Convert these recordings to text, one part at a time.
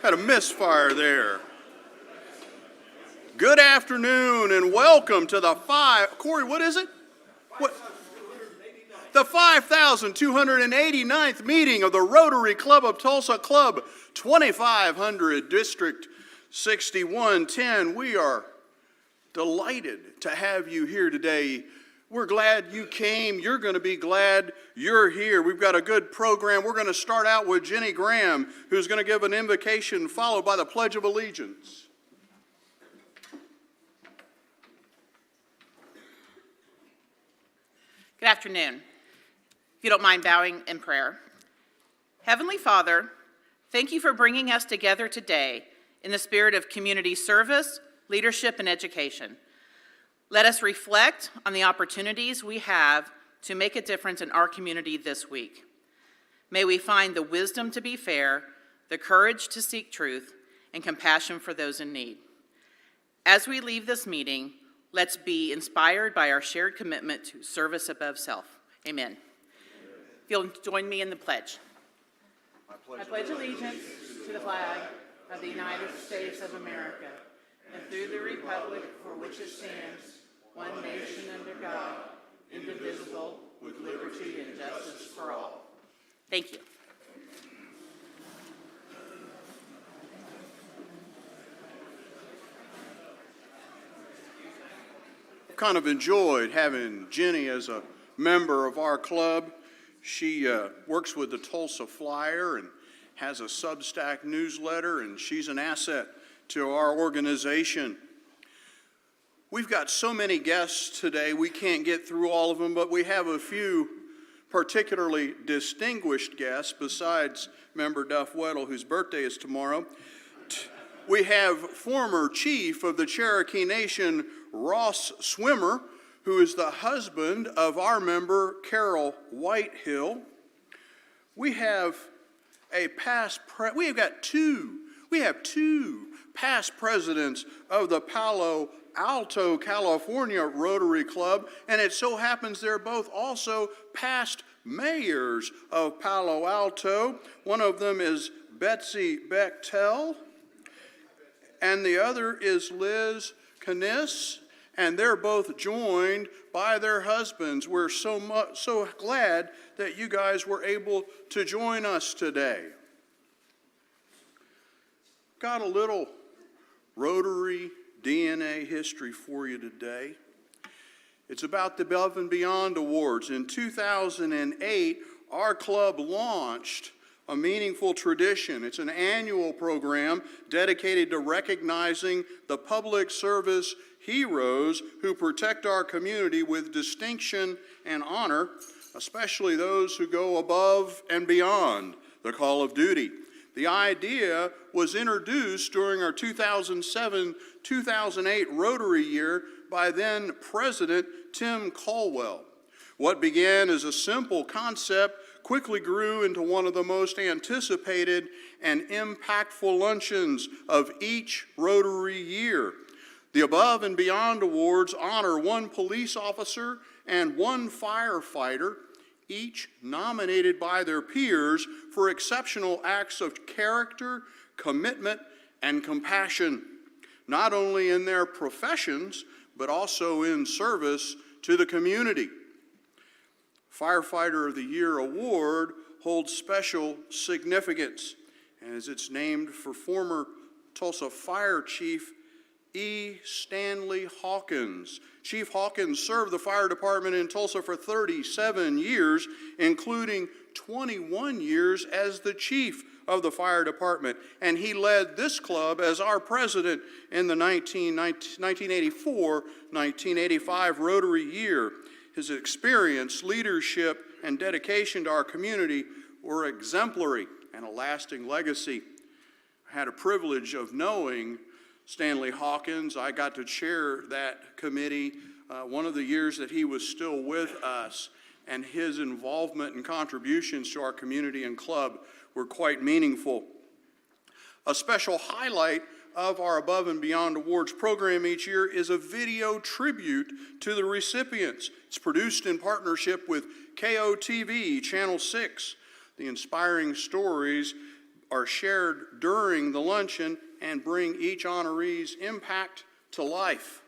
Had a misfire there. Good afternoon and welcome to the Corey, what is it? What? The 5,289th meeting of the Rotary Club of Tulsa, Club 2500, District 6110. We are delighted to have you here today. We're glad you came. You're going to be glad you're here. We've got a good program. We're going to start out with Jenny Graham, who's going to give an invocation followed by the Pledge of Allegiance. Good afternoon. If you don't mind bowing in prayer. Heavenly Father, thank you for bringing us together today in the spirit of community service, leadership, and education. Let us reflect on the opportunities we have to make a difference in our community this week. May we find the wisdom to be fair, the courage to seek truth, and compassion for those in need. As we leave this meeting, let's be inspired by our shared commitment to service above self. Amen. If you'll join me in the pledge. I pledge allegiance to the flag of the United States of America and through the republic for which it stands, one nation under God, indivisible, with liberty and justice for all. Thank you. Kind of enjoyed having Jenny as a member of our club. She works with the Tulsa Flyer and has a Substack newsletter, and she's an asset to our organization. We've got so many guests today, we can't get through all of them, but we have a few particularly distinguished guests besides member Duff Weddle, whose birthday is tomorrow. We have former chief of the Cherokee Nation, Ross Swimmer, who is the husband of our member, Carol Whitehill. We have two past presidents of the Palo Alto, California Rotary Club, and it so happens they're both also past mayors of Palo Alto. One of them is Betsy Bechtel, and the other is Liz Kniss, and they're both joined by their husbands. We're so glad that you guys were able to join us today. Got a little Rotary DNA history for you today. It's about the Above and Beyond Awards. In 2008, our club launched a meaningful tradition. It's an annual program dedicated to recognizing the public service heroes who protect our community with distinction and honor, especially those who go above and beyond the call of duty. The idea was introduced during our 2007-2008 Rotary year by then President Tim Caldwell. What began as a simple concept quickly grew into one of the most anticipated and impactful luncheons of each Rotary year. The Above and Beyond Awards honor one police officer and one firefighter, each nominated by their peers for exceptional acts of character, commitment, and compassion, not only in their professions, but also in service to the community. Firefighter of the Year Award holds special significance, as it's named for former Tulsa Fire Chief E. Stanley Hawkins. Chief Hawkins served the fire department in Tulsa for 37 years, including 21 years as the chief of the fire department. And he led this club as our president in the 1984-1985 Rotary year. His experience, leadership, and dedication to our community were exemplary and a lasting legacy. I had a privilege of knowing Stanley Hawkins. I got to chair that committee one of the years that he was still with us, and his involvement and contributions to our community and club were quite meaningful. A special highlight of our Above and Beyond Awards program each year is a video tribute to the recipients. It's produced in partnership with KOTV, Channel 6. The inspiring stories are shared during the luncheon and bring each honoree's impact to life.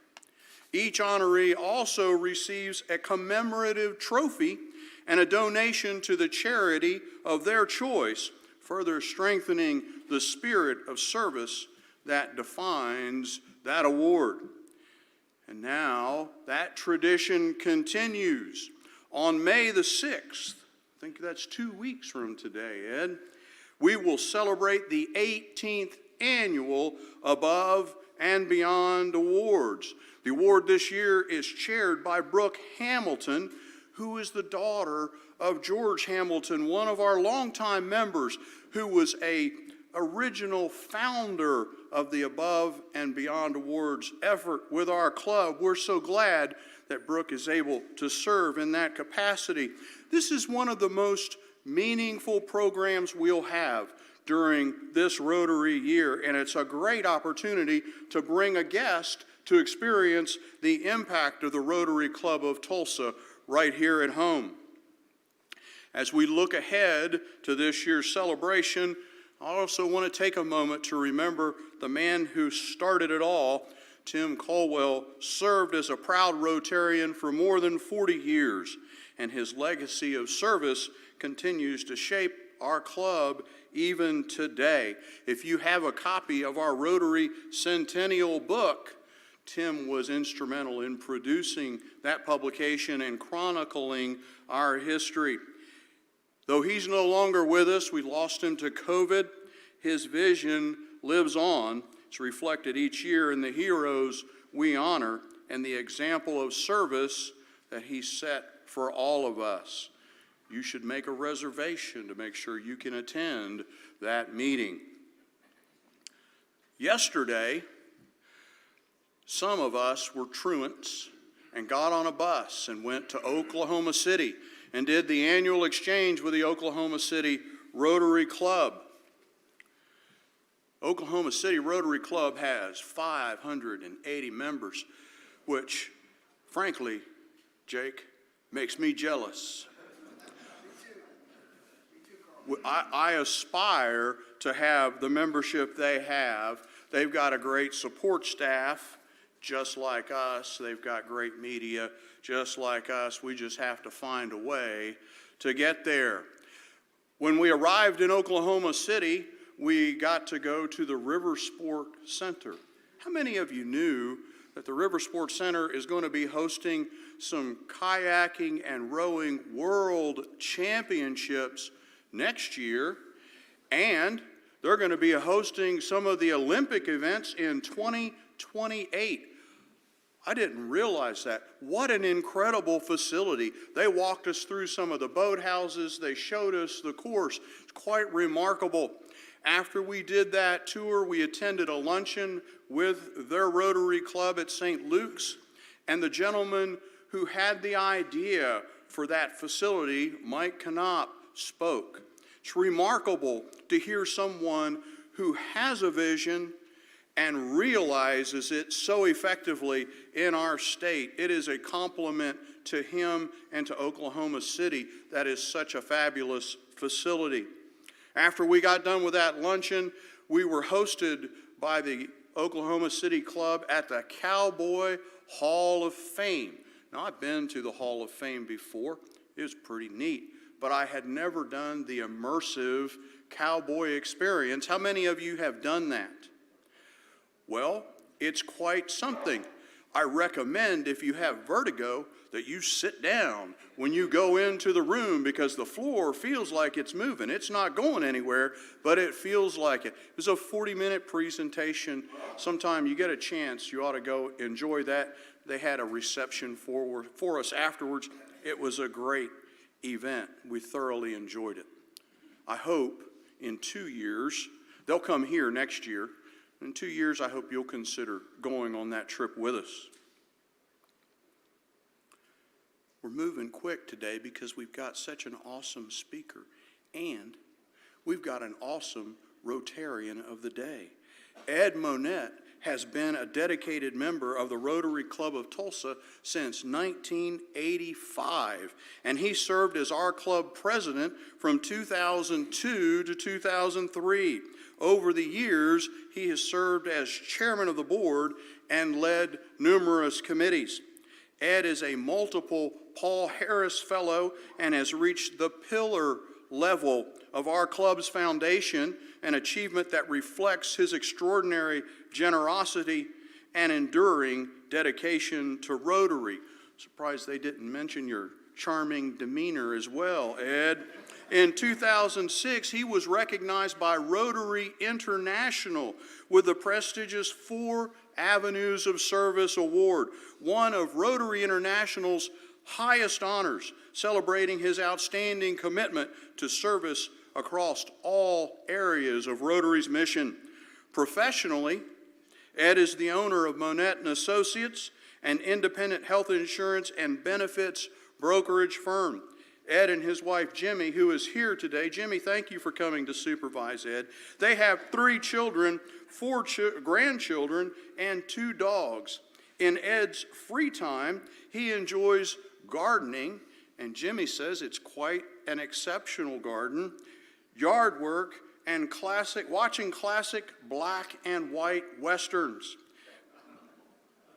Each honoree also receives a commemorative trophy and a donation to the charity of their choice, further strengthening the spirit of service that defines that award. And now that tradition continues. On May the 6th, I think that's 2 weeks from today, Ed, we will celebrate the 18th annual Above and Beyond Awards. The award this year is chaired by Brooke Hamilton, who is the daughter of George Hamilton, one of our longtime members, who was an original founder of the Above and Beyond Awards effort with our club. We're so glad that Brooke is able to serve in that capacity. This is one of the most meaningful programs we'll have during this Rotary year, and it's a great opportunity to bring a guest to experience the impact of the Rotary Club of Tulsa right here at home. As we look ahead to this year's celebration, I also want to take a moment to remember the man who started it all. Tim Colwell served as a proud Rotarian for more than 40 years, and his legacy of service continues to shape our club even today. If you have a copy of our Rotary Centennial book, Tim was instrumental in producing that publication and chronicling our history. Though he's no longer with us, we lost him to COVID, his vision lives on. It's reflected each year in the heroes we honor and the example of service that he set for all of us. You should make a reservation to make sure you can attend that meeting. Yesterday, some of us were truants and got on a bus and went to Oklahoma City and did the annual exchange with the Oklahoma City Rotary Club. Oklahoma City Rotary Club has 580 members, which, frankly, Jake, makes me jealous. I aspire to have the membership they have. They've got a great support staff, just like us. They've got great media, just like us. We just have to find a way to get there. When we arrived in Oklahoma City, we got to go to the River Sport Center. How many of you knew that the River Sport Center is going to be hosting some kayaking and rowing world championships next year, and they're going to be hosting some of the Olympic events in 2028. I didn't realize that. What an incredible facility. They walked us through some of the boathouses. They showed us the course. It's quite remarkable. After we did that tour, we attended a luncheon with their Rotary Club at St. Luke's, and the gentleman who had the idea for that facility, Mike Knopp, spoke. It's remarkable to hear someone who has a vision and realizes it so effectively in our state. It is a compliment to him and to Oklahoma City. That is such a fabulous facility. After we got done with that luncheon, we were hosted by the Oklahoma City Club at the Cowboy Hall of Fame. Now, I've been to the Hall of Fame before. It was pretty neat, but I had never done the immersive cowboy experience. How many of you have done that? Well, it's quite something. I recommend, if you have vertigo, that you sit down when you go into the room, because the floor feels like it's moving. It's not going anywhere, but it feels like it. It was a 40-minute presentation. Sometime you get a chance, you ought to go enjoy that. They had a reception for us afterwards. It was a great event. We thoroughly enjoyed it. I hope in 2 years, they'll come here next year. In 2 years, I hope you'll consider going on that trip with us. We're moving quick today because we've got such an awesome speaker, and we've got an awesome Rotarian of the day. Ed Monette has been a dedicated member of the Rotary Club of Tulsa since 1985, and he served as our club president from 2002 to 2003. Over the years, he has served as chairman of the board and led numerous committees. Ed is a multiple Paul Harris Fellow and has reached the pillar level of our club's foundation, an achievement that reflects his extraordinary generosity and enduring dedication to Rotary. Surprised they didn't mention your charming demeanor as well, Ed. In 2006, he was recognized by Rotary International with the prestigious 4 Avenues of Service Award, one of Rotary International's highest honors, celebrating his outstanding commitment to service across all areas of Rotary's mission. Professionally, Ed is the owner of Monette & Associates, an independent health insurance and benefits brokerage firm. Ed and his wife, Jimmy, who is here today. Jimmy, thank you for coming to supervise Ed. They have 3 children, 4 grandchildren, and 2 dogs. In Ed's free time, he enjoys gardening, and Jimmy says it's quite an exceptional garden, yard work, and watching classic black and white westerns.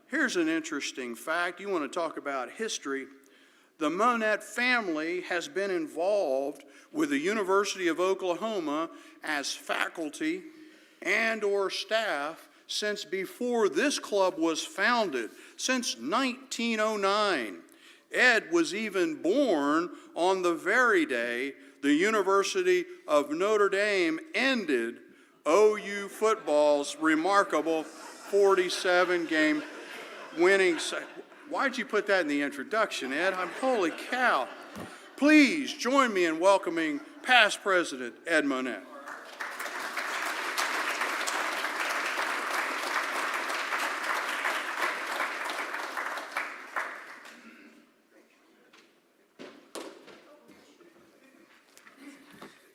Here's an interesting fact. You want to talk about history. The Monette family has been involved with the University of Oklahoma as faculty and/or staff since before this club was founded, since 1909. Ed was even born on the very day the University of Notre Dame ended OU football's remarkable 47-game winning. Why'd you put that in the introduction, Ed? Holy cow. Please join me in welcoming past President Ed Monette.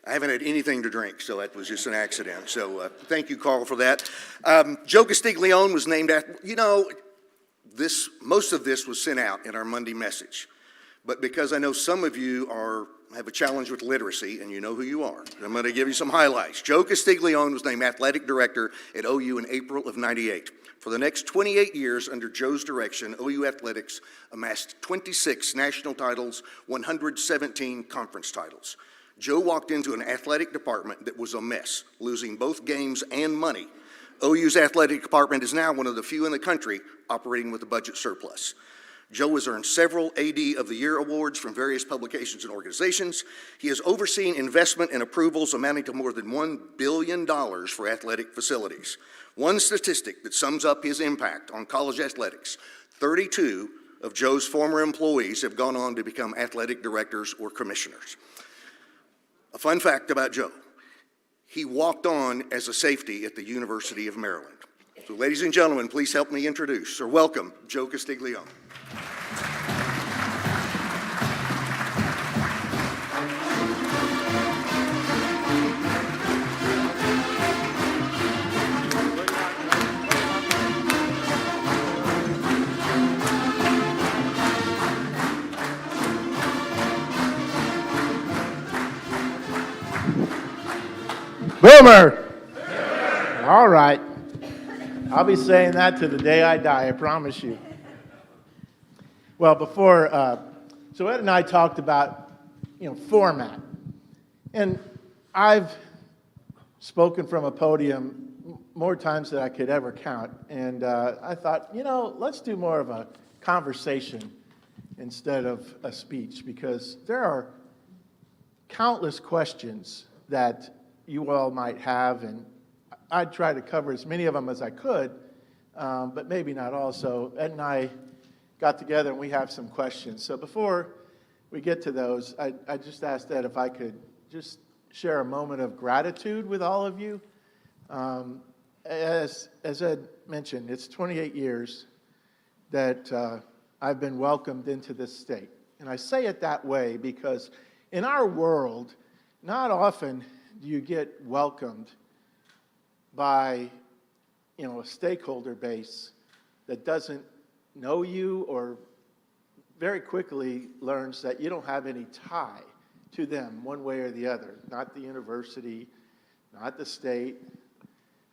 I haven't had anything to drink, so that was just an accident. So thank you, Carl, for that. Joe Castiglione was named after, most of this was sent out in our Monday message. But because I know some of you have a challenge with literacy, and you know who you are, I'm going to give you some highlights. Joe Castiglione was named athletic director at OU in April of '98. For the next 28 years, under Joe's direction, OU athletics amassed 26 national titles, 117 conference titles. Joe walked into an athletic department that was a mess, losing both games and money. OU's athletic department is now one of the few in the country operating with a budget surplus. Joe has earned several AD of the Year awards from various publications and organizations. He has overseen investment and approvals amounting to more than $1 billion for athletic facilities. One statistic that sums up his impact on college athletics: 32 of Joe's former employees have gone on to become athletic directors or commissioners. A fun fact about Joe: he walked on as a safety at the University of Maryland. So ladies and gentlemen, please help me introduce or welcome Joe Castiglione. Boomer! All right. I'll be saying that to the day I die, I promise you. Well, so Ed and I talked about, format. And I've spoken from a podium more times than I could ever count. And I thought, let's do more of a conversation instead of a speech, because there are countless questions that you all might have, and I'd try to cover as many of them as I could, but maybe not all. So Ed and I got together and we have some questions. So before we get to those, I just asked Ed if I could just share a moment of gratitude with all of you. As Ed mentioned, it's 28 years that I've been welcomed into this state. And I say it that way because in our world, not often do you get welcomed by a stakeholder base that doesn't know you or very quickly learns that you don't have any tie to them one way or the other, not the university, not the state.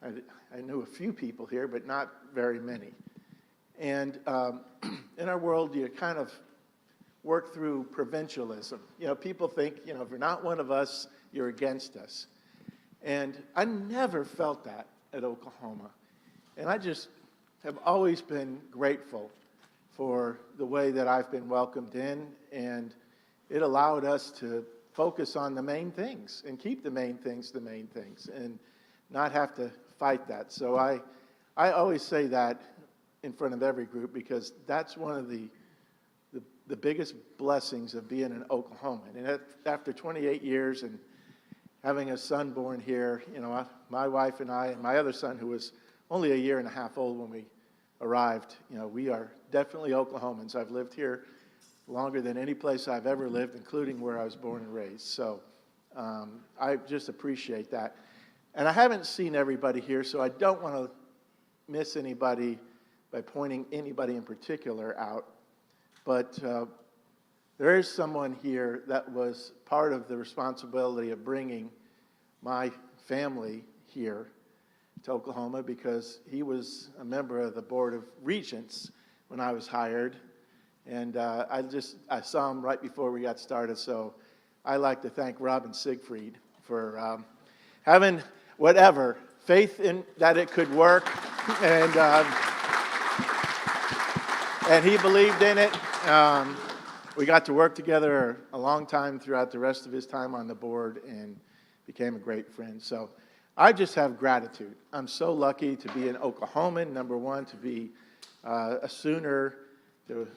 I knew a few people here, but not very many. And in our world, you kind of work through provincialism. People think, if you're not one of us, you're against us. And I never felt that at Oklahoma. And I just have always been grateful for the way that I've been welcomed in, and it allowed us to focus on the main things and keep the main things, and not have to fight that. So I always say that in front of every group, because that's one of the biggest blessings of being an Oklahoman. And after 28 years and having a son born here, my wife and I, and my other son, who was only a year and a half old when we arrived, we are definitely Oklahomans. I've lived here longer than any place I've ever lived, including where I was born and raised. So I just appreciate that. And I haven't seen everybody here, so I don't want to miss anybody by pointing anybody in particular out. But there is someone here that was part of the responsibility of bringing my family here to Oklahoma, because he was a member of the Board of Regents when I was hired. And I saw him right before we got started, so I'd like to thank Robin Siegfried for having faith in that it could work, and he believed in it. We got to work together a long time throughout the rest of his time on the board and became a great friend. So I just have gratitude. I'm so lucky to be an Oklahoman, number one, to be a Sooner, to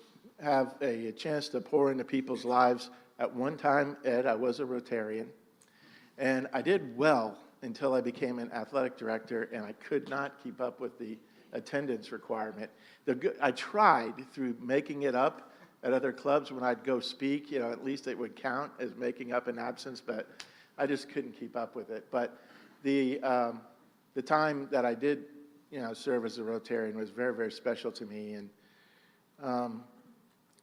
have a chance to pour into people's lives. At one time, Ed, I was a Rotarian, and I did well until I became an athletic director, and I could not keep up with the attendance requirement. I tried through making it up at other clubs when I'd go speak, at least it would count as making up an absence, but I just couldn't keep up with it. But the time that I did, serve as a Rotarian was very, very special to me. And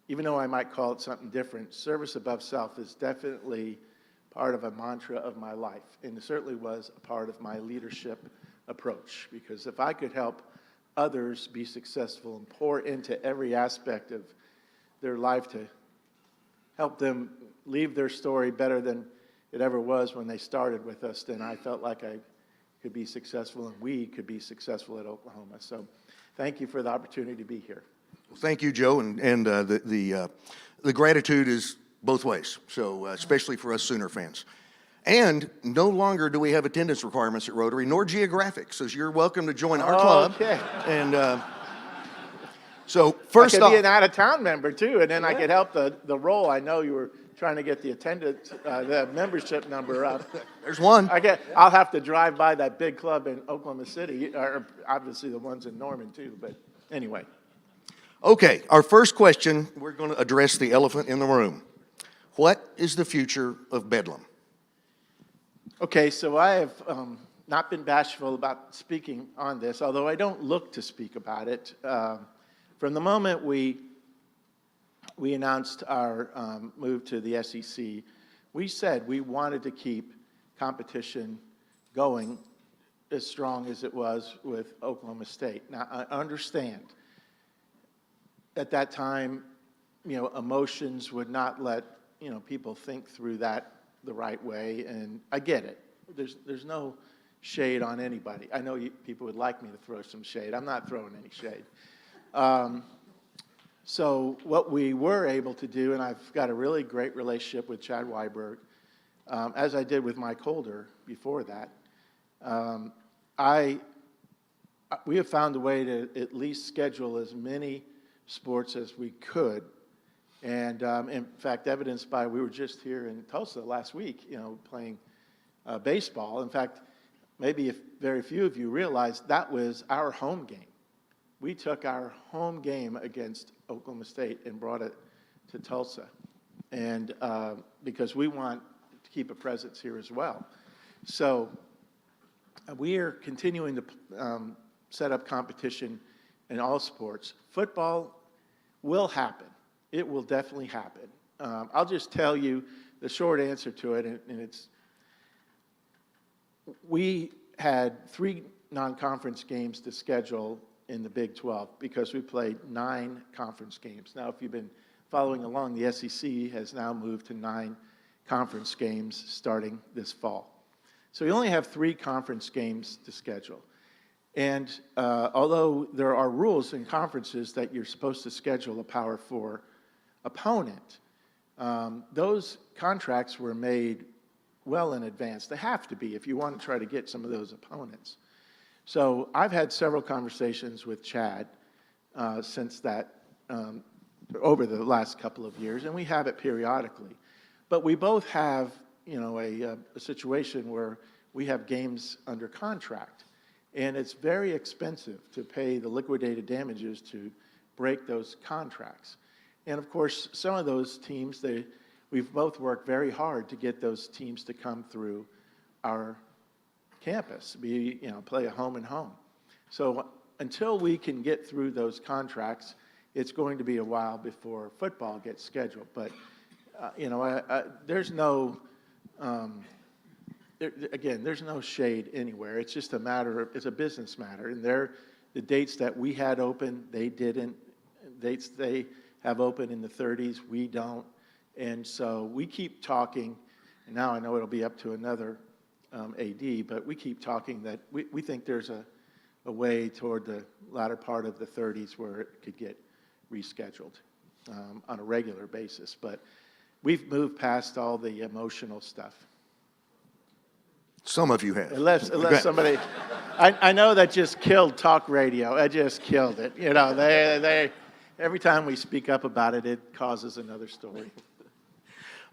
even though I might call it something different, service above self is definitely part of a mantra of my life, and it certainly was a part of my leadership approach, because if I could help others be successful and pour into every aspect of their life to help them leave their story better than it ever was when they started with us, then I felt like I could be successful and we could be successful at Oklahoma. So thank you for the opportunity to be here. Well, thank you, Joe, and the gratitude is both ways, so especially for us Sooner fans. And no longer do we have attendance requirements at Rotary, nor geographic, so you're welcome to join our club. Okay. And so first I could off, be an out-of-town member too, and then I could help the role. I know you were trying to get the attendance, the membership number up. there's one. I'll have to drive by that big club in Oklahoma City, or obviously the ones in Norman too. But anyway. Okay, our first question, we're going to address the elephant in the room. What is the future of Bedlam? Okay, so I have not been bashful about speaking on this, although I don't look to speak about it. From the moment we announced our move to the SEC, we said we wanted to keep competition going as strong as it was with Oklahoma State. Now, I understand at that time, emotions would not let, people think through that the right way, and I get it. There's no shade on anybody. I know people would like me to throw some shade. I'm not throwing any shade. So what we were able to do, and I've got a really great relationship with Chad Weiberg, as I did with Mike Holder before that, we have found a way to at least schedule as many sports as we could. And in fact, evidenced by, we were just here in Tulsa last week, playing baseball. In fact, maybe if very few of you realize that was our home game. We took our home game against Oklahoma State and brought it to Tulsa. And because we want to keep a presence here as well. So we are continuing to set up competition in all sports. Football will happen. It will definitely happen. I'll just tell you the short answer to it, and it's, we had 3 non-conference games to schedule in the Big 12 because we played 9 conference games. Now, if you've been following along, the SEC has now moved to 9 conference games starting this fall. So you only have 3 conference games to schedule. And although there are rules in conferences that you're supposed to schedule a Power 4 opponent, those contracts were made well in advance. They have to be if you want to try to get some of those opponents. So I've had several conversations with Chad since that, over the last couple of years, and we have it periodically. But we both have, you know, a situation where we have games under contract, and it's very expensive to pay the liquidated damages to break those contracts. And of course, some of those teams, we've both worked very hard to get those teams to come through our campus, play a home and home. So until we can get through those contracts, it's going to be a while before football gets scheduled. But there's no, there's no shade anywhere. It's just a matter of, it's a business matter. And the dates that we had open, they didn't. Dates they have open in the 30s, we don't. And so we keep talking, and now I know it'll be up to another AD, but we keep talking that we think there's a way toward the latter part of the 30s where it could get rescheduled on a regular basis. But we've moved past all the emotional stuff. Some of you have. Unless somebody, I know that just killed talk radio. I just killed it. You know, they every time we speak up about it, it causes another story.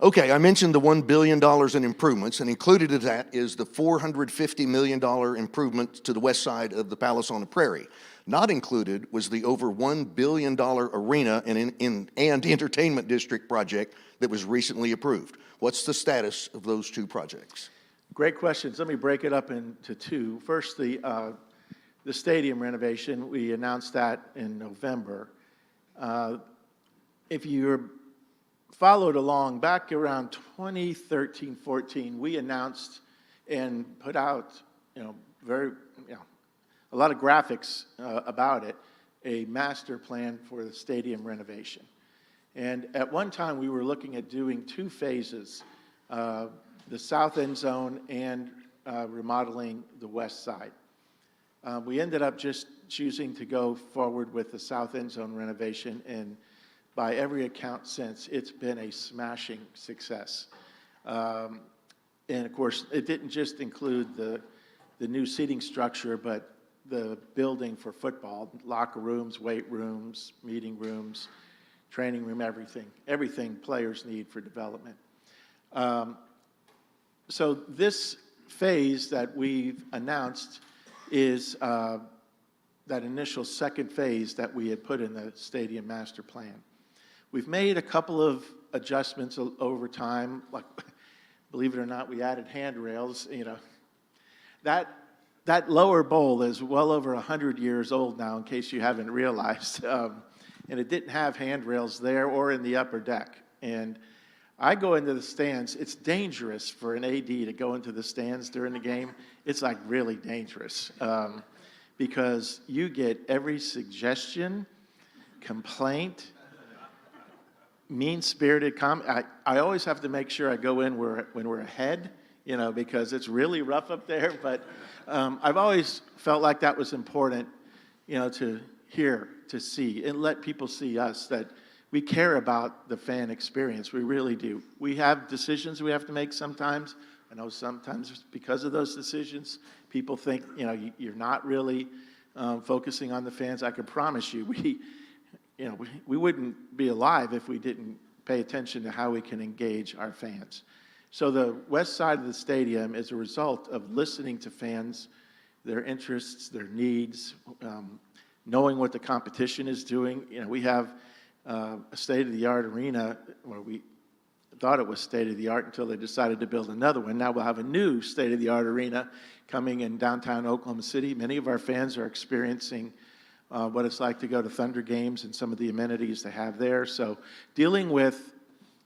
Okay, I mentioned the $1 billion in improvements, and included in that is the $450 million improvement to the west side of the Palace on the Prairie. Not included was the over $1 billion arena and entertainment district project that was recently approved. What's the status of those 2 projects? Great questions. Let me break it up into 2. First, the stadium renovation. We announced that in November. If you're followed along, back around 2013-14, we announced and put out, a lot of graphics about it, a master plan for the stadium renovation. And at one time, we were looking at doing 2 phases, the south end zone and remodeling the west side. We ended up just choosing to go forward with the south end zone renovation, and by every account since, it's been a smashing success. And of course, it didn't just include the new seating structure, but the building for football, locker rooms, weight rooms, meeting rooms, training room, everything players need for development. So this phase that we've announced is that initial second phase that we had put in the stadium master plan. We've made a couple of adjustments over time, like, believe it or not, we added handrails. That lower bowl is well over 100 years old now, in case you haven't realized. And it didn't have handrails there or in the upper deck. And I go into the stands. It's dangerous for an AD to go into the stands during the game. It's like really dangerous because you get every suggestion, complaint, mean-spirited comment. I always have to make sure I go in when we're ahead, because it's really rough up there. But I've always felt like that was important, to hear, to see, and let people see us, that we care about the fan experience. We really do. We have decisions we have to make sometimes. I know sometimes because of those decisions, people think, you're not really focusing on the fans. I can promise you, we wouldn't be alive if we didn't pay attention to how we can engage our fans. So the west side of the stadium is a result of listening to fans, their interests, their needs, knowing what the competition is doing. We have a state-of-the-art arena where thought it was state-of-the-art until they decided to build another one. Now we'll have a new state-of-the-art arena coming in downtown Oklahoma City. Many of our fans are experiencing what it's like to go to Thunder games and some of the amenities they have there. So dealing with,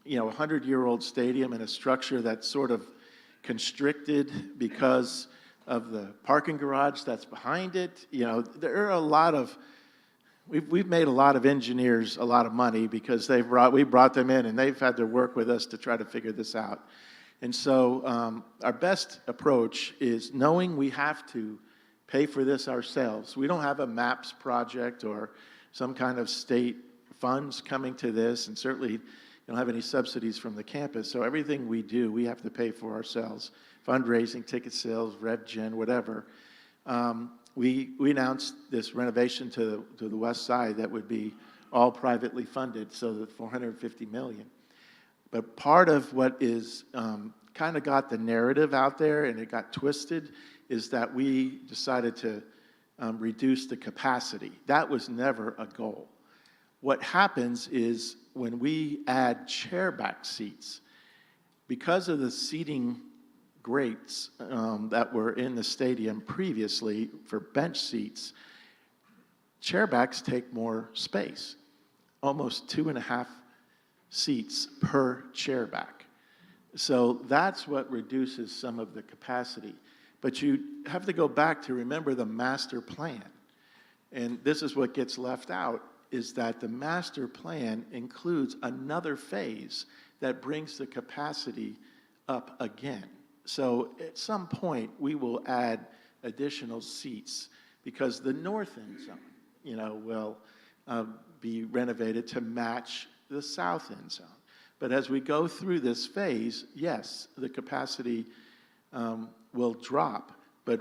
a 100-year-old stadium and a structure that's sort of constricted because of the parking garage that's behind it, there are a lot of, we've made a lot of engineers a lot of money because we brought them in and they've had to work with us to try to figure this out. And so our best approach is knowing we have to pay for this ourselves. We don't have a MAPS project or some kind of state funds coming to this, and certainly don't have any subsidies from the campus. So everything we do, we have to pay for ourselves. Fundraising, ticket sales, RevGen, whatever. We announced this renovation to the west side that would be all privately funded, so that $450 million. But part of what is kind of got the narrative out there and it got twisted is that we decided to reduce the capacity. That was never a goal. What happens is when we add chairback seats, because of the seating grates that were in the stadium previously for bench seats, chairbacks take more space, almost 2.5 seats per chairback. So that's what reduces some of the capacity. But you have to go back to remember the master plan. And this is what gets left out, is that the master plan includes another phase that brings the capacity up again. So at some point, we will add additional seats because the north end zone, will be renovated to match the south end zone. But as we go through this phase, yes, the capacity will drop. But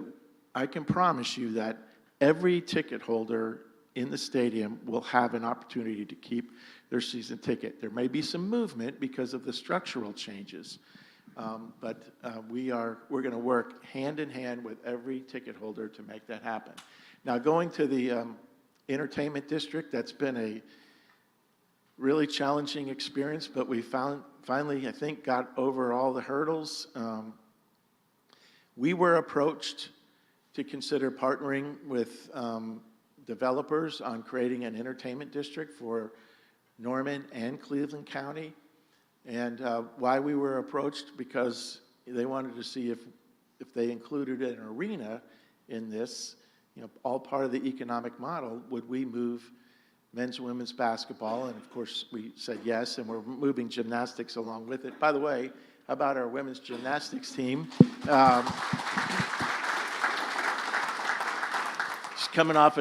I can promise you that every ticket holder in the stadium will have an opportunity to keep their season ticket. There may be some movement because of the structural changes, but we're going to work hand in hand with every ticket holder to make that happen. Now, going to the entertainment district, that's been a really challenging experience, but we finally, I think, got over all the hurdles. We were approached to consider partnering with developers on creating an entertainment district for Norman and Cleveland County. And why we were approached, because they wanted to see if they included an arena in this, all part of the economic model, would we move men's and women's basketball? And of course, we said yes, and we're moving gymnastics along with it. By the way, how about our women's gymnastics team? She's coming off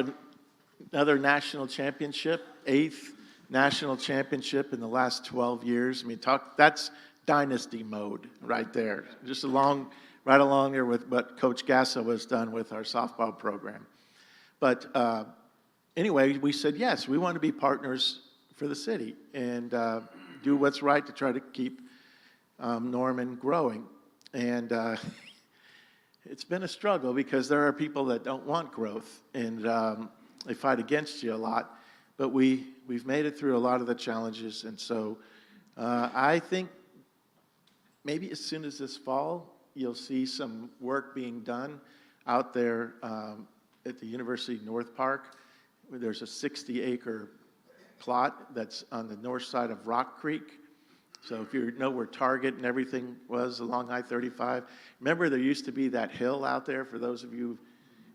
another national championship, 8th national championship in the last 12 years. I mean, that's dynasty mode right there. Just right along there with what Coach Gasso has done with our softball program. But anyway, we said, yes, we want to be partners for the city and do what's right to try to keep Norman growing. And it's been a struggle because there are people that don't want growth, and they fight against you a lot. But we've made it through a lot of the challenges, and so I think maybe as soon as this fall, you'll see some work being done out there at the University North Park. There's a 60-acre plot that's on the north side of Rock Creek. So if you know where Target and everything was along I-35, remember there used to be that hill out there, for those of you,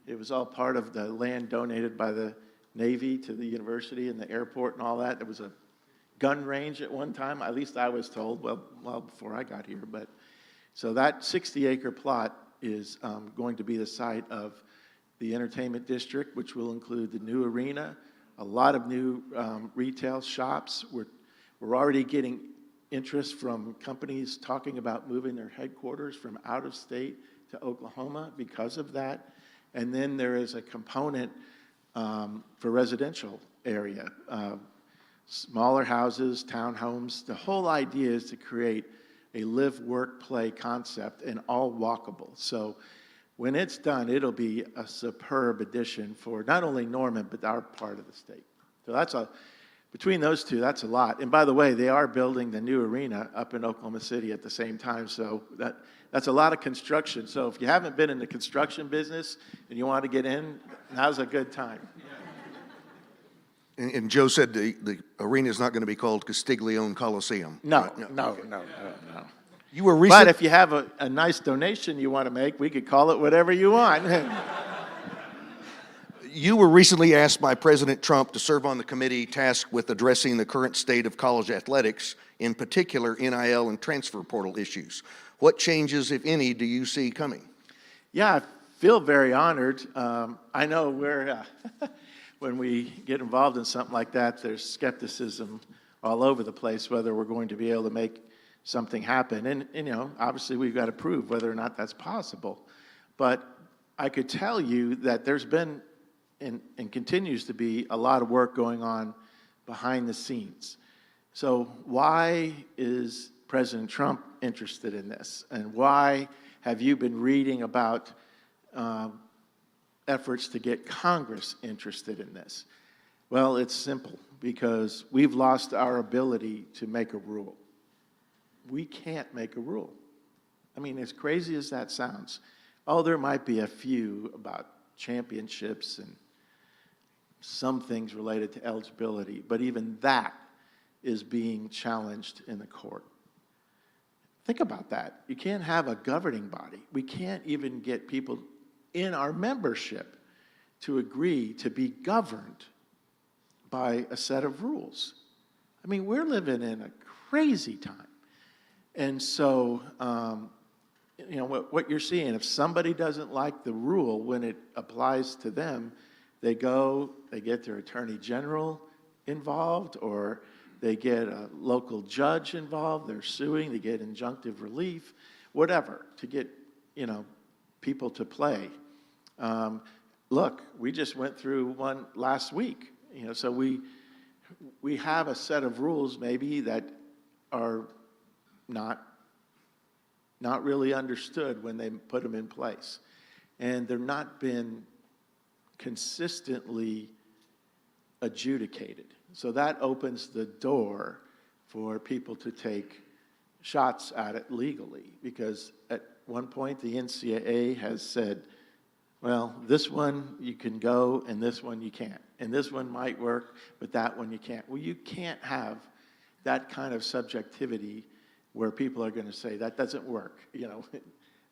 it was all part of the land donated by the Navy to the university and the airport and all that. There was a gun range at one time, at least I was told, well before I got here. But so that 60-acre plot is going to be the site of the entertainment district, which will include the new arena, a lot of new retail shops. We're already getting interest from companies talking about moving their headquarters from out of state to Oklahoma because of that. And then there is a component for residential area, smaller houses, townhomes. The whole idea is to create a live, work, play concept and all walkable. So when it's done, it'll be a superb addition for not only Norman, but our part of the state. So between those two, that's a lot. And by the way, they are building the new arena up in Oklahoma City at the same time, so that's a lot of construction. So if you haven't been in the construction business and you want to get in, now's a good time. And Joe said the arena is not going to be called Castiglione Coliseum. No, Right? no. You were But recently, if you have a nice donation you want to make, we could call it whatever you want. you were recently asked by President Trump to serve on the committee tasked with addressing the current state of college athletics, in particular NIL and transfer portal issues. What changes, if any, do you see coming? Yeah, I feel very honored. I know when we get involved in something like that, there's skepticism all over the place whether we're going to be able to make something happen. And obviously we've got to prove whether or not that's possible. But I could tell you that there's been and continues to be a lot of work going on behind the scenes. So why is President Trump interested in this? And why have you been reading about efforts to get Congress interested in this? Well, it's simple, because we've lost our ability to make a rule. We can't make a rule. I mean, as crazy as that sounds, there might be a few about championships and some things related to eligibility, but even that is being challenged in the court. Think about that. You can't have a governing body. We can't even get people in our membership to agree to be governed by a set of rules. I mean, we're living in a crazy time. And so, what you're seeing, if somebody doesn't like the rule when it applies to them, they get their attorney general involved, or they get a local judge involved, they're suing, they get injunctive relief, whatever, to get, people to play. Look, we just went through one last week, so we have a set of rules maybe that are not really understood when they put them in place. And they're not been consistently adjudicated. So that opens the door for people to take shots at it legally, because at one point the NCAA has said, well, this one you can go and this one you can't. And this one might work, but that one you can't. Well, you can't have that kind of subjectivity where people are going to say, that doesn't work.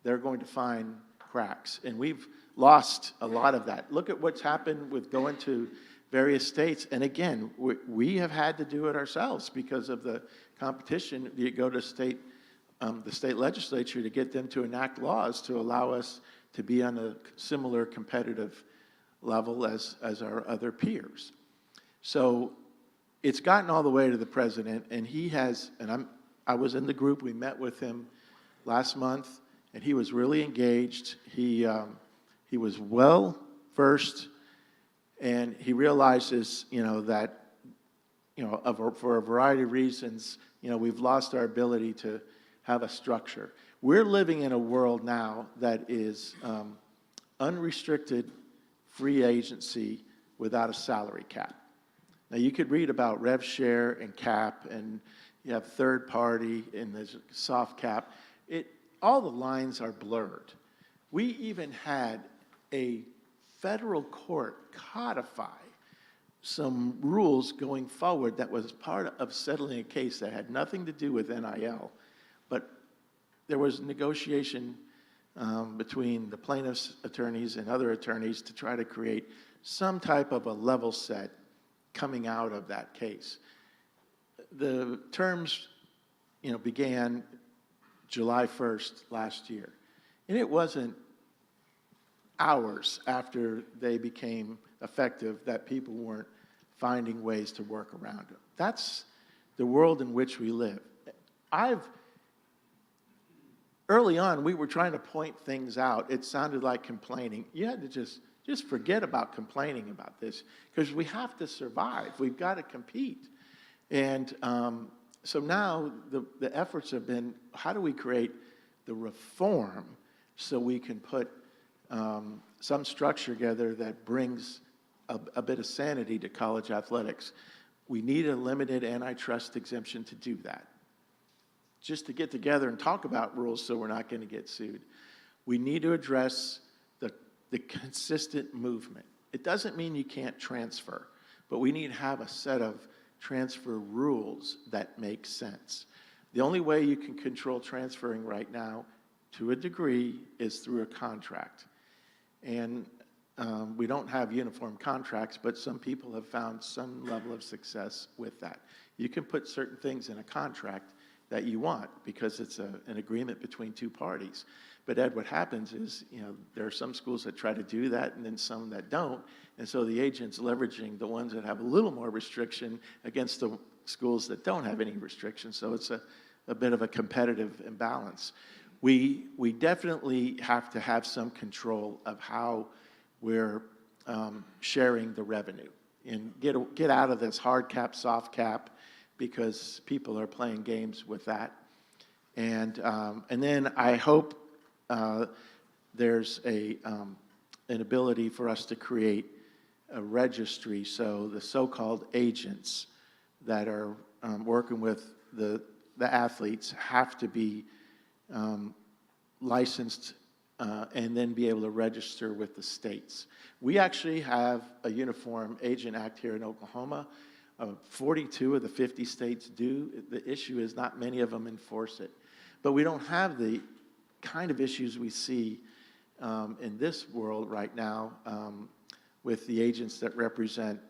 They're going to find cracks. And we've lost a lot of that. Look at what's happened with going to various states. And again, we have had to do it ourselves because of the competition. You go to the state legislature to get them to enact laws to allow us to be on a similar competitive level as our other peers. So it's gotten all the way to the president, and he has, and I was in the group, we met with him last month, and he was really engaged. He was well versed, and he realizes, that, for a variety of reasons, we've lost our ability to have a structure. We're living in a world now that is unrestricted free agency without a salary cap. Now, you could read about rev share and cap, and you have third party and there's soft cap. All the lines are blurred. We even had a federal court codify some rules going forward that was part of settling a case that had nothing to do with NIL, but there was negotiation between the plaintiff's attorneys and other attorneys to try to create some type of a level set coming out of that case. The terms, began July 1st last year. And it wasn't hours after they became effective that people weren't finding ways to work around them. That's the world in which we live. Early on, we were trying to point things out. It sounded like complaining. You had to just forget about complaining about this, because we have to survive. We've got to compete. And so now the efforts have been, how do we create the reform so we can put some structure together that brings a bit of sanity to college athletics? We need a limited antitrust exemption to do that. Just to get together and talk about rules so we're not going to get sued. We need to address the consistent movement. It doesn't mean you can't transfer, but we need to have a set of transfer rules that make sense. The only way you can control transferring right now, to a degree, is through a contract. And we don't have uniform contracts, but some people have found some level of success with that. You can put certain things in a contract that you want because it's an agreement between two parties. But Ed, what happens is, there are some schools that try to do that and then some that don't. And so the agent's leveraging the ones that have a little more restriction against the schools that don't have any restrictions. So it's a bit of a competitive imbalance. We definitely have to have some control of how we're sharing the revenue and get out of this hard cap, soft cap, because people are playing games with that. And then I hope there's an ability for us to create a registry, so the so-called agents that are working with the athletes have to be licensed and then be able to register with the states. We actually have a Uniform Agent Act here in Oklahoma. 42 of the 50 states do. The issue is not many of them enforce it. But we don't have the kind of issues we see in this world right now with the agents that represent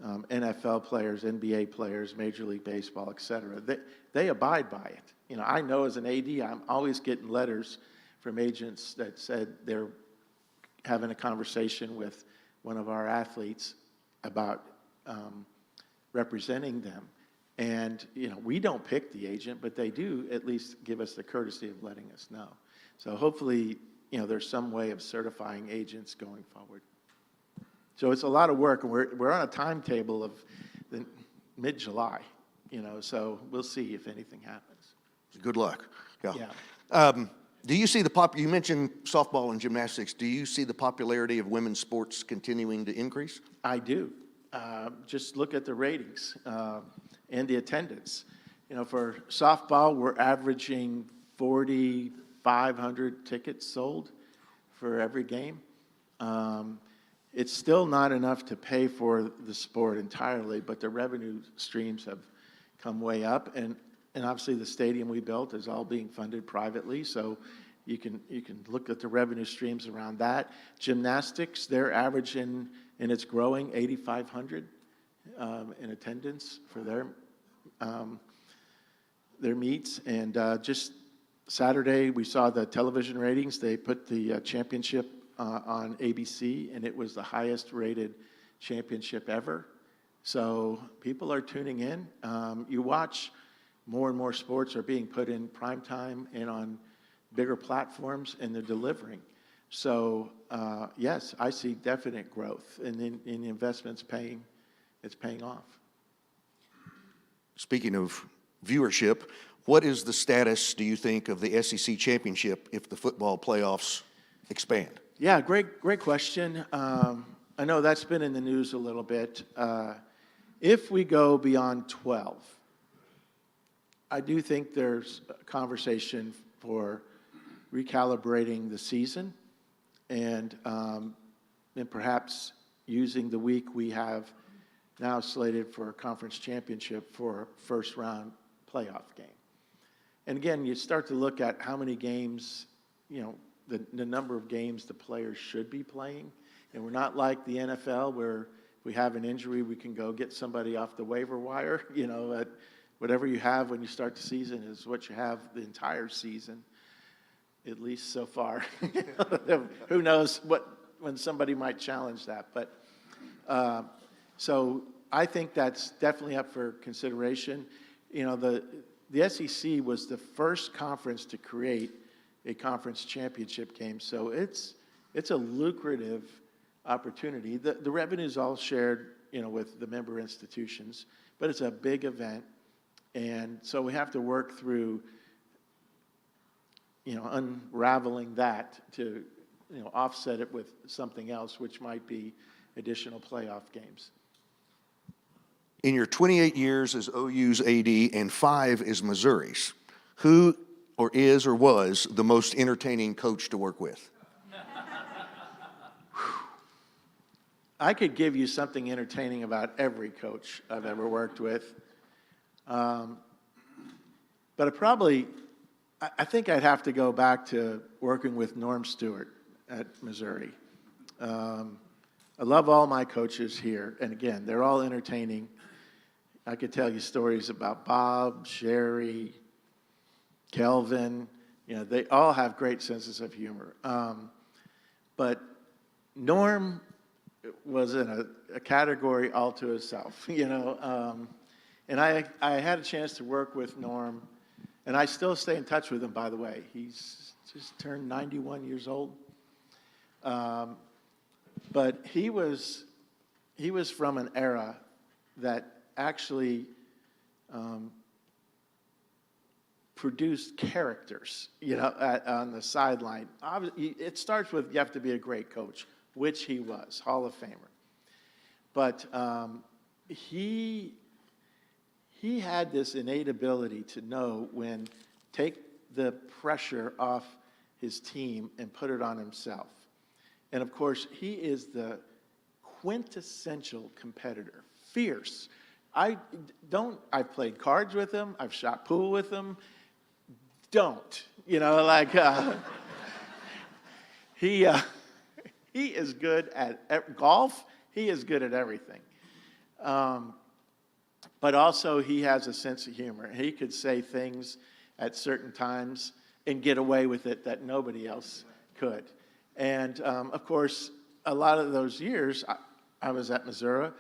NFL players, NBA players, Major League Baseball, et cetera. They abide by it. I know as an AD, I'm always getting letters from agents that said they're having a conversation with one of our athletes about representing them. And, we don't pick the agent, but they do at least give us the courtesy of letting us know. So hopefully, there's some way of certifying agents going forward. So it's a lot of work, and we're on a timetable of mid-July, so we'll see if anything happens. Good luck. Yeah. Do you see you mentioned softball and gymnastics. Do you see the popularity of women's sports continuing to increase? I do. Just look at the ratings and the attendance. For softball, we're averaging 4,500 tickets sold for every game. It's still not enough to pay for the sport entirely, but the revenue streams have come way up. And obviously the stadium we built is all being funded privately, so you can look at the revenue streams around that. Gymnastics, they're averaging, and it's growing, 8,500 in attendance for their meets. And just Saturday, we saw the television ratings. They put the championship on ABC, and it was the highest rated championship ever. So people are tuning in. You watch, more and more sports are being put in primetime and on bigger platforms, and they're delivering. So yes, I see definite growth, and the investment's paying off. Speaking of viewership, what is the status, do you think, of the SEC championship if the football playoffs expand? Yeah, great question. I know that's been in the news a little bit. If we go beyond 12, I do think there's a conversation for recalibrating the season and perhaps using the week we have now slated for a conference championship for a first-round playoff game. And again, you start to look at how many games, the number of games the players should be playing. And we're not like the NFL where if we have an injury, we can go get somebody off the waiver wire. Whatever you have when you start the season is what you have the entire season, at least so far. Who knows when somebody might challenge that. But so I think that's definitely up for consideration. The SEC was the first conference to create a conference championship game, so it's a lucrative opportunity. The revenue's all shared, with the member institutions, but it's a big event, and so we have to work through, unraveling that to, offset it with something else, which might be additional playoff games. In your 28 years as OU's AD and 5 as Missouri's, who or is or was the most entertaining coach to work with? I could give you something entertaining about every coach I've ever worked with. But I think I'd have to go back to working with Norm Stewart at Missouri. I love all my coaches here, and again, they're all entertaining. I could tell you stories about Bob, Sherry, Kelvin. You know, they all have great senses of humor. But Norm was in a category all to himself, you know. And I had a chance to work with Norm, and I still stay in touch with him, by the way. He's just turned 91 years old. But he was from an era that actually produced characters, you know, on the sideline. It starts with you have to be a great coach, which he was, Hall of Famer. But he had this innate ability to know when take the pressure off his team and put it on himself. And of course, he is the quintessential competitor, fierce. I've played cards with him, I've shot pool with him. Don't, you know, like he is good at golf. He is good at everything. But also he has a sense of humor. He could say things at certain times and get away with it that nobody else could. And of course, a lot of those years, I was at Missouri.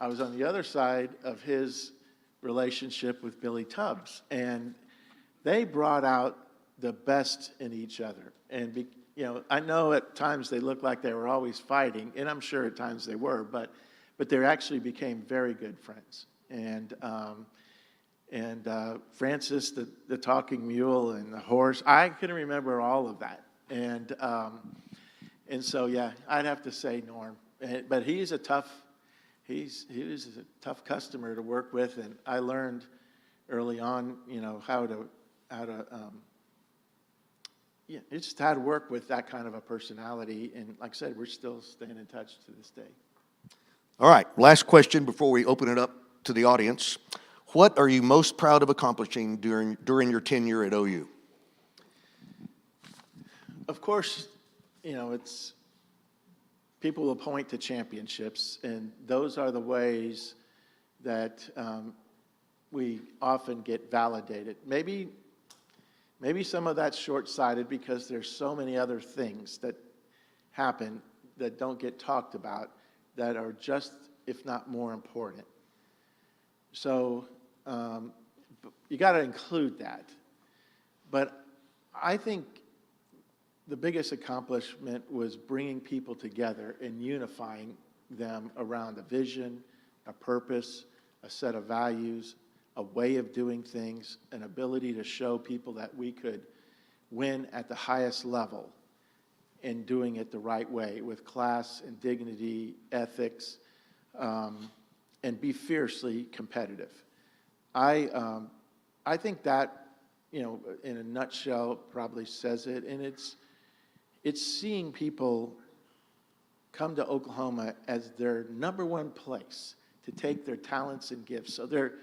I was on the other side of his relationship with Billy Tubbs, and they brought out the best in each other. And you know, I know at times they looked like they were always fighting, and I'm sure at times they were, but they actually became very good friends. And Francis, the talking mule, and the horse, I can remember all of that. And so, yeah, I'd have to say Norm. But he was a tough customer to work with, and I learned early on, you know, how to work with that kind of a personality. And like I said, we're still staying in touch to this day. All right, last question before we open it up to the audience. What are you most proud of accomplishing during your tenure at OU? Of course, you know, it's people will point to championships, and those are the ways that we often get validated. Maybe some of that's short-sighted because there's so many other things that happen that don't get talked about that are just, if not more important. So you got to include that. But I think the biggest accomplishment was bringing people together and unifying them around a vision, a purpose, a set of values, a way of doing things, an ability to show people that we could win at the highest level and doing it the right way with class and dignity, ethics, and be fiercely competitive. I think that, you know, in a nutshell, probably says it, and it's seeing people come to Oklahoma as their number one place to take their talents and gifts. So they're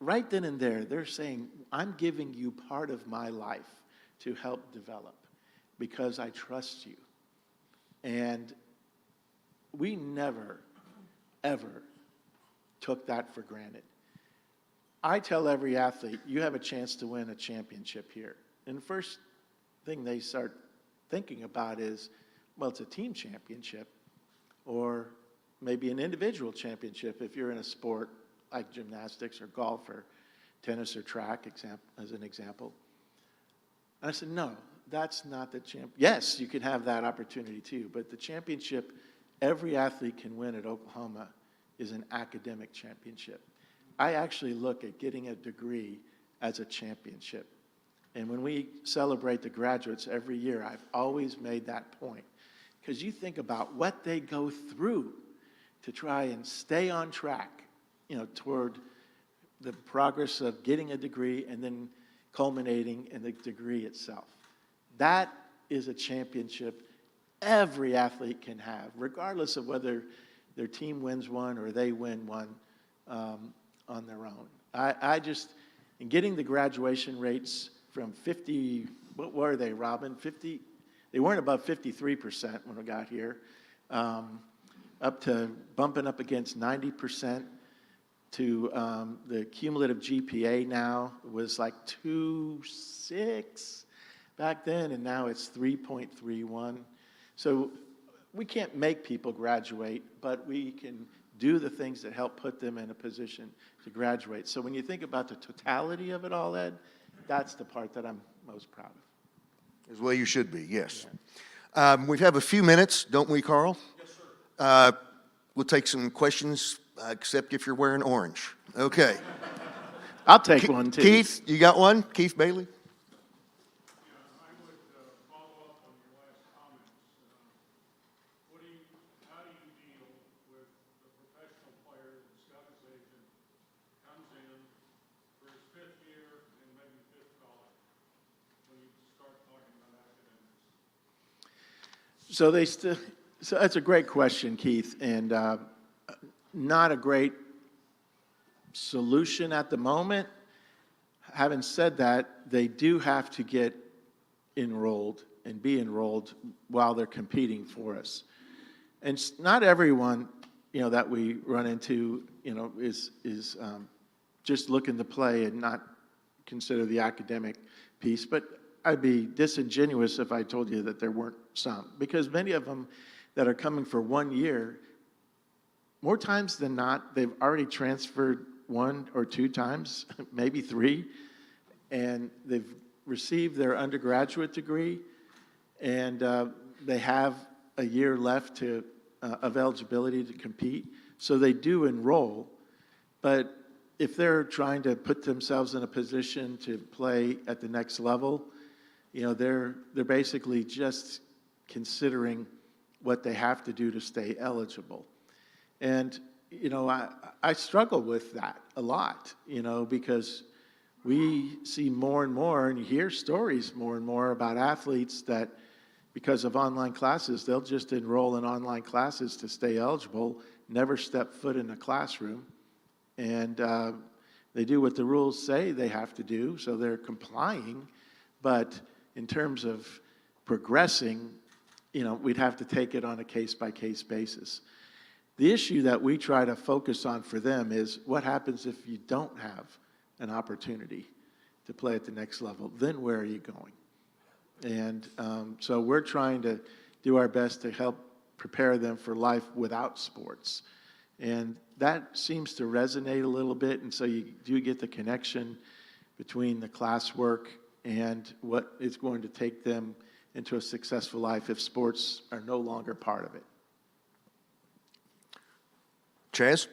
right then and there, they're saying, I'm giving you part of my life to help develop because I trust you. And we never, ever took that for granted. I tell every athlete, you have a chance to win a championship here. And the first thing they start thinking about is, well, it's a team championship or maybe an individual championship if you're in a sport like gymnastics or golf or tennis or track, as an example. And I said, no, that's not the champ. Yes, you can have that opportunity too, but the championship every athlete can win at Oklahoma is an academic championship. I actually look at getting a degree as a championship. And when we celebrate the graduates every year, I've always made that point. Because you think about what they go through to try and stay on track toward the progress of getting a degree and then culminating in the degree itself. That is a championship every athlete can have, regardless of whether their team wins one or they win one on their own. In getting the graduation rates from 50, what were they, Robin? 50, they weren't above 53% when we got here, up to bumping up against 90%. To the cumulative GPA now was like 2.6 back then, and now it's 3.31. So we can't make people graduate, but we can do the things that help put them in a position to graduate. So when you think about the totality of it all, Ed, that's the part that I'm most proud of. As well you should be, yes. We have a few minutes, don't we, Carl? Yes, sir. We'll take some questions, except if you're wearing orange. Okay. I'll take one, too. Keith, you got one? Keith Bailey? I would follow up on your last comments. How do you deal with the professional player that's got his agent, comes in for his fifth year and maybe fifth college, when you start talking about academics? So that's a great question, Keith, and not a great solution at the moment. Having said that, they do have to get enrolled and be enrolled while they're competing for us. And not everyone, that we run into, is just looking to play and not consider the academic piece. But I'd be disingenuous if I told you that there weren't some, because many of them that are coming for 1 year, more times than not, they've already transferred 1 or 2 times, maybe 3, and they've received their undergraduate degree, and they have a year left of eligibility to compete. So they do enroll, but if they're trying to put themselves in a position to play at the next level, they're basically just considering what they have to do to stay eligible. And, I struggle with that a lot, because we see more and more, and you hear stories more and more about athletes that, because of online classes, they'll just enroll in online classes to stay eligible, never step foot in a classroom, and they do what the rules say they have to do, so they're complying, but in terms of progressing, we'd have to take it on a case-by-case basis. The issue that we try to focus on for them is what happens if you don't have an opportunity to play at the next level? Then where are you going? And so we're trying to do our best to help prepare them for life without sports. And that seems to resonate a little bit, and so you do get the connection between the classwork and what is going to take them into a successful life if sports are no longer part of it. Chaz?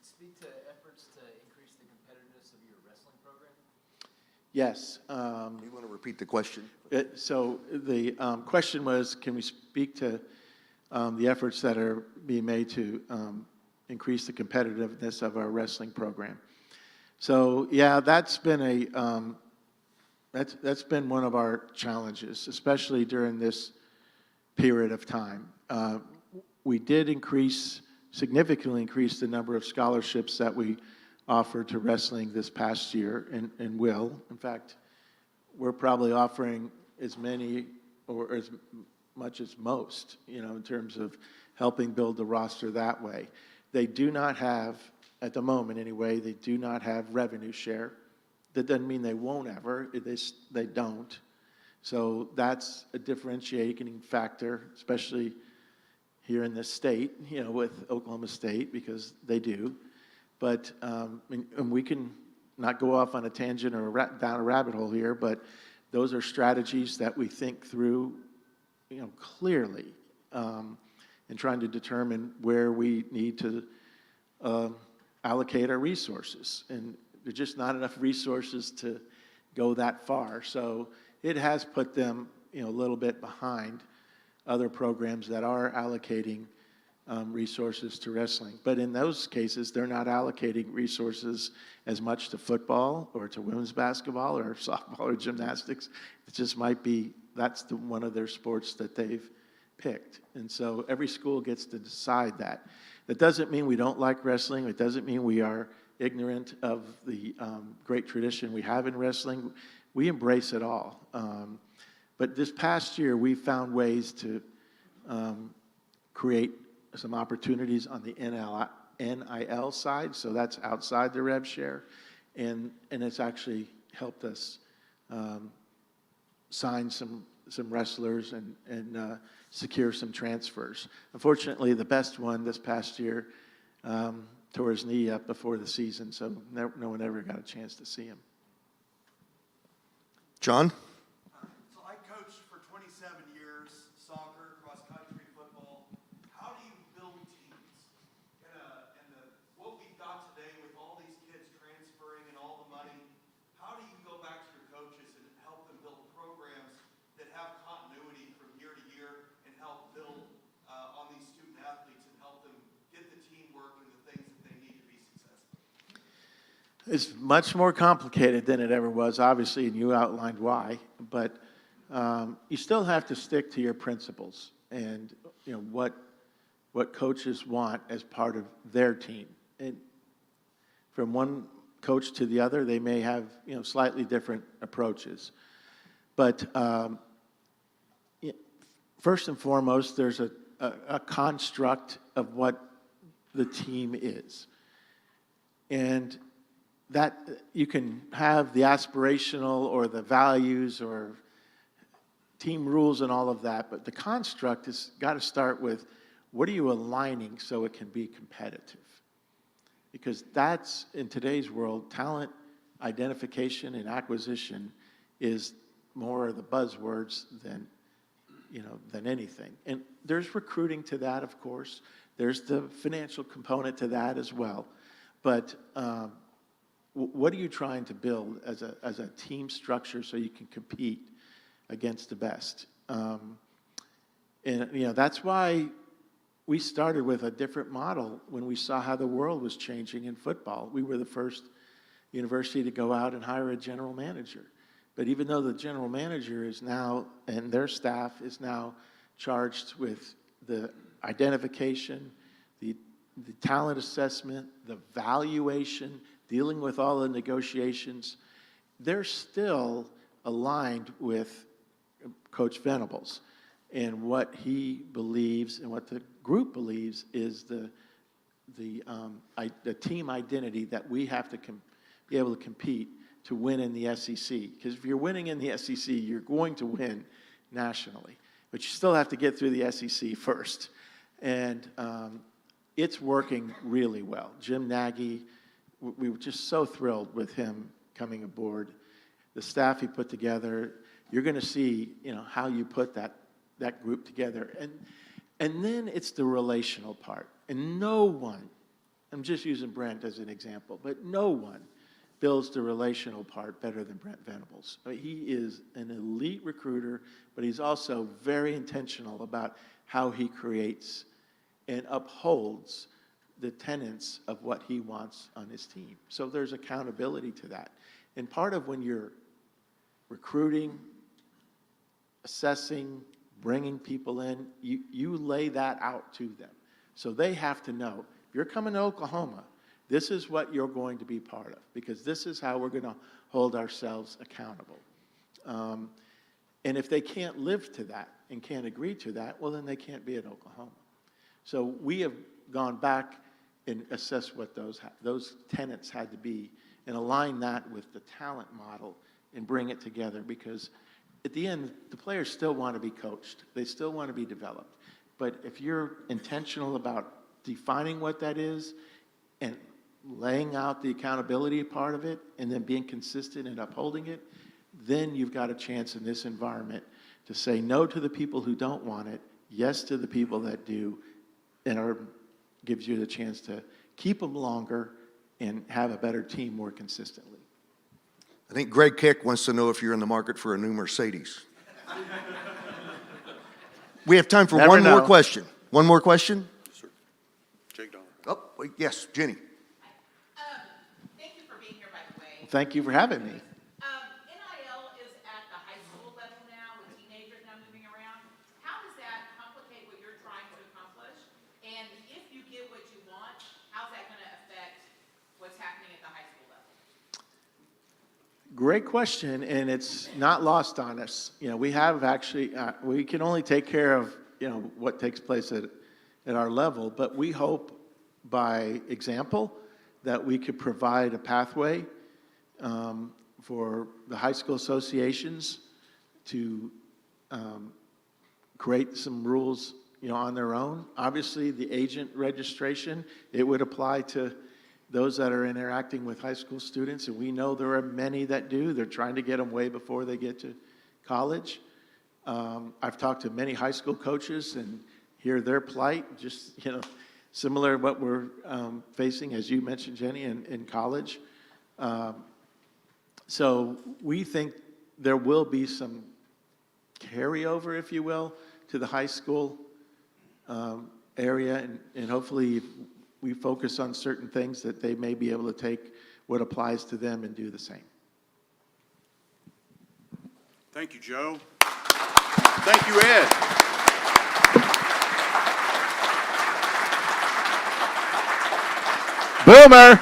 Speak to efforts to increase the competitiveness of your wrestling program. Yes. You want to repeat the question? So the question was, can we speak to the efforts that are being made to increase the competitiveness of our wrestling program? So yeah, that's been that's been one of our challenges, especially during this period of time. We did significantly increase the number of scholarships that we offered to wrestling this past year, and will. In fact, we're probably offering as many or as much as most, in terms of helping build the roster that way. They do not have, at the moment anyway, they do not have revenue share. That doesn't mean they won't ever, they don't. So that's a differentiating factor, especially here in this state, with Oklahoma State, because they do. But, and we can not go off on a tangent or down a rabbit hole here, but those are strategies that we think through, clearly, in trying to determine where we need to allocate our resources. And there's just not enough resources to go that far. So it has put them, a little bit behind other programs that are allocating resources to wrestling. But in those cases, they're not allocating resources as much to football or to women's basketball or softball or gymnastics. It just might be that's one of their sports that they've picked. And so every school gets to decide that. That doesn't mean we don't like wrestling. It doesn't mean we are ignorant of the great tradition we have in wrestling. We embrace it all. But this past year, we found ways to create some opportunities on the NIL side, so that's outside the rev share, and it's actually helped us sign some wrestlers and secure some transfers. Unfortunately, the best one this past year tore his knee up before the season, so no one ever got a chance to see him. John? So I coached for 27 years, soccer, cross-country, football. How do you build teams? What we've got today with all these kids transferring and all the money, how do you go back to your coaches and help them build programs that have continuity from year to year and help build on these student athletes and help them get the teamwork and the things that they need to be successful? It's much more complicated than it ever was, obviously, and you outlined why. But you still have to stick to your principles and what coaches want as part of their team. And from one coach to the other, they may have slightly different approaches. But first and foremost, there's a construct of what the team is, and that you can have the aspirational or the values or team rules and all of that, but the construct has got to start with what are you aligning so it can be competitive? Because that's, in today's world, talent identification and acquisition is more of the buzzwords than anything. And there's recruiting to that, of course. There's the financial component to that as well. But what are you trying to build as a team structure so you can compete against the best? That's why we started with a different model when we saw how the world was changing in football. We were the first university to go out and hire a general manager. But even though the general manager is now, and their staff is now charged with the identification, the talent assessment, the valuation, dealing with all the negotiations, they're still aligned with Coach Venables. And what he believes and what the group believes is the team identity that we have to be able to compete to win in the SEC. Because if you're winning in the SEC, you're going to win nationally. But you still have to get through the SEC first. And it's working really well. Jim Nagy, we were just so thrilled with him coming aboard. The staff he put together, you're going to see, how you put that group together. And then it's the relational part. And no one, I'm just using Brent as an example, but no one builds the relational part better than Brent Venables. He is an elite recruiter, but he's also very intentional about how he creates and upholds the tenets of what he wants on his team. So there's accountability to that. And part of when you're recruiting, assessing, bringing people in, you lay that out to them. So they have to know, if you're coming to Oklahoma, this is what you're going to be part of, because this is how we're going to hold ourselves accountable. And if they can't live to that and can't agree to that, well, then they can't be at Oklahoma. So we have gone back and assessed what those tenets had to be and align that with the talent model and bring it together, because at the end, the players still want to be coached. They still want to be developed. But if you're intentional about defining what that is and laying out the accountability part of it and then being consistent and upholding it, then you've got a chance in this environment to say no to the people who don't want it, yes to the people that do, and gives you the chance to keep them longer and have a better team more consistently. I think Greg Kick wants to know if you're in the market for a new Mercedes. We have time for Never one more know. question. One more question? Wait, yes, Jenny. Thank you for being here, by the way. Thank you for having me. NIL is at the high school level now, with teenagers now moving around. How does that complicate what you're trying to accomplish? And if you get what you want, how's that going to affect what's happening at the high school level? Great question, and it's not lost on us. We have actually, we can only take care of, what takes place at our level, but we hope by example that we could provide a pathway for the high school associations to create some rules, on their own. Obviously, the agent registration, it would apply to those that are interacting with high school students, and we know there are many that do. They're trying to get them way before they get to college. I've talked to many high school coaches and hear their plight, just, similar to what we're facing, as you mentioned, Jenny, in college. So we think there will be some carryover, if you will, to the high school area, and hopefully we focus on certain things that they may be able to take what applies to them and do the same. Thank you, Joe. Thank you, Ed. Boomer!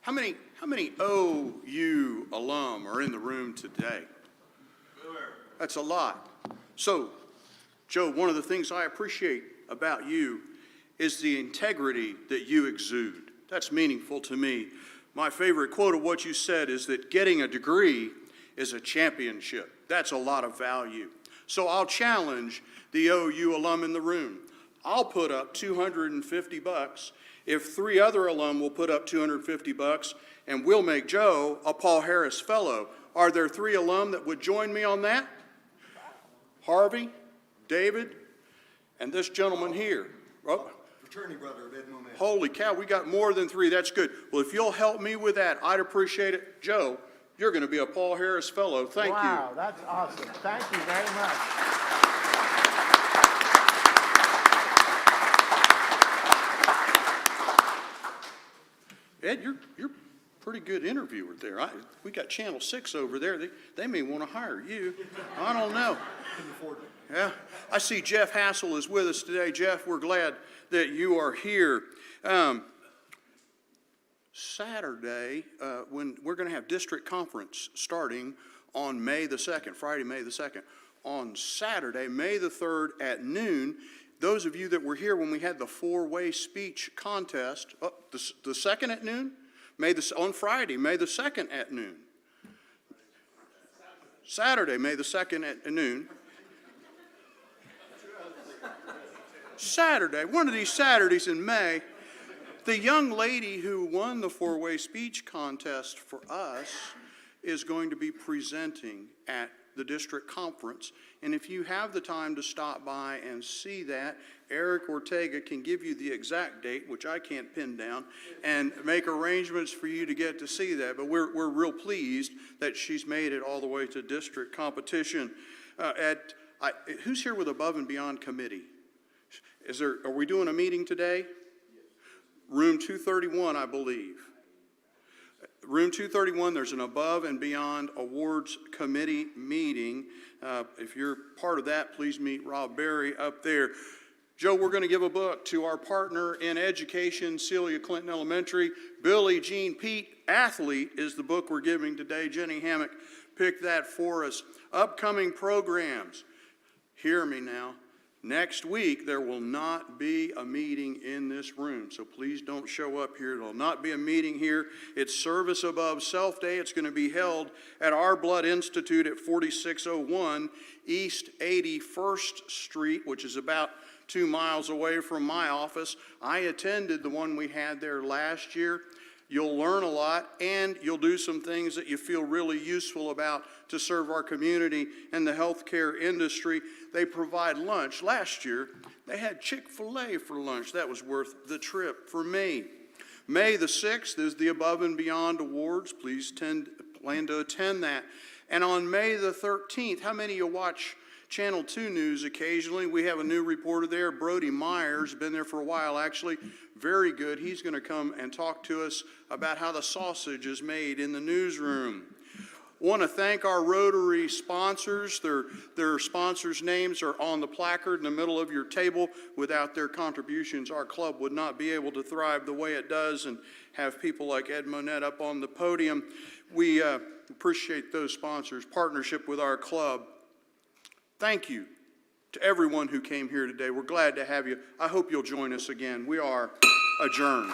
How many OU alum are in the room today? That's a lot. So, Joe, one of the things I appreciate about you is the integrity that you exude. That's meaningful to me. My favorite quote of what you said is that getting a degree is a championship. That's a lot of value. So I'll challenge the OU alum in the room. I'll put up $250 if 3 other alum will put up $250, and we'll make Joe a Paul Harris Fellow. Are there 3 alum that would join me on that? Harvey, David, and this gentleman here. Oh, Fraternity brother of Ed Monet. holy cow, we got more than 3. That's good. Well, if you'll help me with that, I'd appreciate it. Joe, you're going to be a Paul Harris Fellow. Thank you. Wow, that's awesome. Thank you very much. Ed, you're a pretty good interviewer there. We got Channel 6 over there. They may want to hire you. I don't know. Yeah, I see Jeff Hassel is with us today. Jeff, we're glad that you are here. Saturday, when we're going to have district conference starting on May the 2nd, Friday, May the 2nd. On Saturday, May the 3rd at noon, those of you that were here when we had the 4-way speech contest, the 2nd at noon? On Friday, May the 2nd at noon. Saturday, May the 2nd at noon. Saturday, one of these Saturdays in May, the young lady who won the 4-way speech contest for us is going to be presenting at the district conference. And if you have the time to stop by and see that, Eric Ortega can give you the exact date, which I can't pin down, and make arrangements for you to get to see that. But we're real pleased that she's made it all the way to district competition. Who's here with Above and Beyond Committee? Are we doing a meeting today? Room 231, I believe. Room 231, there's an Above and Beyond Awards Committee meeting. If you're part of that, please meet Rob Berry up there. Joe, we're going to give a book to our partner in education, Celia Clinton Elementary. Billie Jean Pete, Athlete, is the book we're giving today. Jenny Hammock picked that for us. Upcoming programs. Hear me now. Next week, there will not be a meeting in this room, so please don't show up here. There will not be a meeting here. It's Service Above Self Day. It's going to be held at Our Blood Institute at 4601 East 81st Street, which is about 2 miles away from my office. I attended the one we had there last year. You'll learn a lot, and you'll do some things that you feel really useful about to serve our community and the healthcare industry. They provide lunch. Last year, they had Chick-fil-A for lunch. That was worth the trip for me. May the 6th is the Above and Beyond Awards. Please plan to attend that. And on May the 13th, how many of you watch Channel 2 News occasionally. We have a new reporter there, Brody Myers, been there for a while actually. Very good. He's going to come and talk to us about how the sausage is made in the newsroom. Want to thank our Rotary sponsors. Their sponsors' names are on the placard in the middle of your table. Without their contributions, our club would not be able to thrive the way it does and have people like Ed Monette up on the podium. We appreciate those sponsors' partnership with our club. Thank you to everyone who came here today. We're glad to have you. I hope you'll join us again. We are adjourned.